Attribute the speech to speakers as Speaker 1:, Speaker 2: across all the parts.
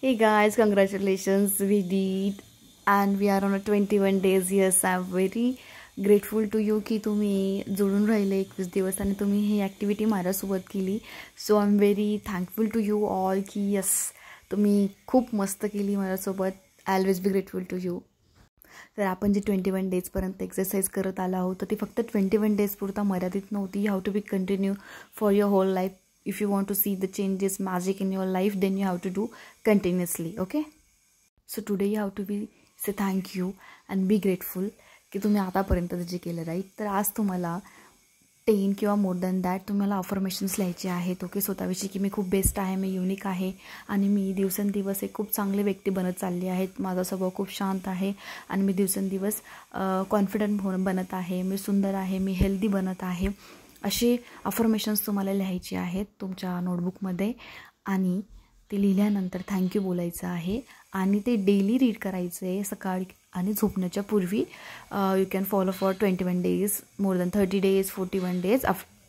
Speaker 1: Hey guys, congratulations, we did and we are on a 21 days. Yes, I'm very grateful to you की तुम्ही जोडून राहिले 21 दिवस आणि तुम्ही ही ॲक्टिव्हिटी माझ्यासोबत केली. So I am very thankful to you all की यस तुम्ही खूप मस्त केली माझ्यासोबत. I always be grateful to you. तर आपण जे 21 डेजपर्यंत एक्सरसाइज करत आला आहोत तर ती फक्त 21 डेज पुरता मर्यादित नव्हती. You have to be continue for your whole life. If you want to see the changes, magic in your life, then you have to do continuously. Okay, so today you have to be say thank you and be grateful की तुम्ही आतापर्यंत जे केलं right. तर आज तुम्हाला 10 किंवा more than that तुम्हाला अफर्मेशन्स लिहायचे आहेत. ओके, स्वतःविषयी की मी खूप बेस्ट आहे, मी युनिक आहे आणि मी दिवसेंदिवस एक खूप चांगले व्यक्ती बनत चालली आहेत. माझा स्वभाव खूप शांत आहे आणि मी दिवसेंदिवस कॉन्फिडंट बनत आहे. मी सुंदर आहे, मी हेल्दी बनत आहे. असे अफर्मेशन्स तुम्हाला लिहायचे आहेत तुमच्या नोटबुकमध्ये आणि ते लिहिल्यानंतर थँक्यू बोलायचं आहे आणि ते डेली रीड करायचं आहे सकाळी आणि झोपण्याच्या पूर्वी. You can follow for 21 days, more than 30 days, 41 days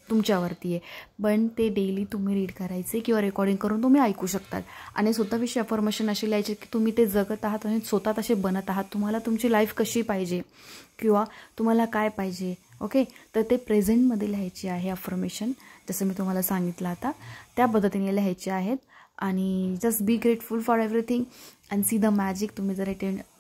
Speaker 1: तुमच्यावरती आहे. पण ते डेली तुम्ही रीड करायचे किंवा रेकॉर्डिंग करून तुम्ही ऐकू शकतात आणि स्वतःविषयी अफर्मेशन असे लिहायचे की तुम्ही ते जगत आहात आणि स्वतः तसे बनत आहात. तुम्हाला तुमची लाईफ कशी पाहिजे किंवा तुम्हाला काय पाहिजे. ओके, तर ते प्रेझेंटमध्ये लिहायचे आहे अफर्मेशन, जसं मी तुम्हाला सांगितलं आता त्या पद्धतीने लिहायचे आहेत. आणि just be grateful for everything and see the magic. तुम्ही जर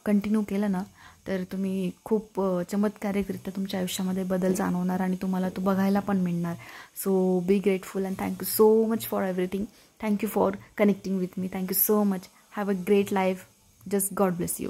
Speaker 1: कंटिन्यू केलं ना तर तुम्ही खूप चमत्कारिकरित्या तुमच्या आयुष्यामध्ये बदल जाणवणार आणि तुम्हाला तो बघायला पण मिळणार. So be grateful and thank you so much for everything. Thank you for connecting with me. Thank you so much. Have a great life. Just God bless you.